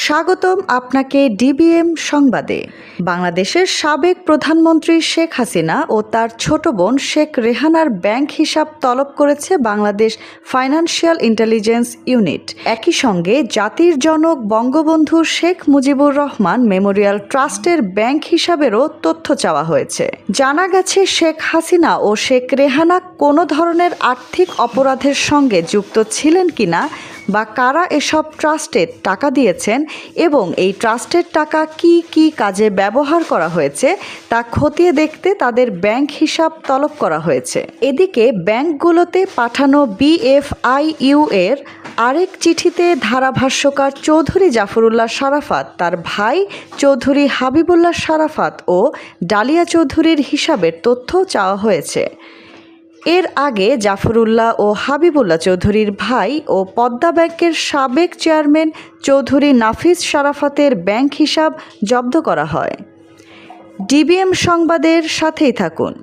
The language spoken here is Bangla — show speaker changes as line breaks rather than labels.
স্বাগতম আপনাকে ডিবিএম সংবাদে। বাংলাদেশের সাবেক প্রধানমন্ত্রী শেখ হাসিনা ও তার ছোট বোন শেখ রেহানার ব্যাংক হিসাব তলব করেছে বাংলাদেশ ফাইন্যান্সিয়াল ইন্টেলিজেন্স ইউনিট। একই সঙ্গে জাতির জনক বঙ্গবন্ধু শেখ মুজিবুর রহমান মেমোরিয়াল ট্রাস্টের ব্যাংক হিসাবেরও তথ্য চাওয়া হয়েছে। জানা গেছে শেখ হাসিনা ও শেখ রেহানা কোনো ধরনের আর্থিক অপরাধের সঙ্গে যুক্ত ছিলেন কিনা বা কারা এসব ট্রাস্টে টাকা দিয়েছেন এবং এই ট্রাস্টের টাকা কি কি কাজে ব্যবহার করা হয়েছে তা খতিয়ে দেখতে তাদের ব্যাংক হিসাব তলব করা হয়েছে। এদিকে ব্যাংকগুলোতে পাঠানো BFIU এর আরেক চিঠিতে ধারাভাষ্যকার চৌধুরী জাফরুল্লাহ সারাফাত, তার ভাই চৌধুরী হাবিবুল্লাহ সারাফাত ও ডালিয়া চৌধুরীর হিসাবের তথ্য চাওয়া হয়েছে। এর আগে জাফরুল্লাহ ও হাবিবুল্লাহ চৌধুরীর ভাই ও পদ্মা ব্যাংকের সাবেক চেয়ারম্যান চৌধুরী নাফিস সারাফাতের ব্যাংক হিসাব জব্দ করা হয়। ডিবিএম সংবাদের সাথেই থাকুন।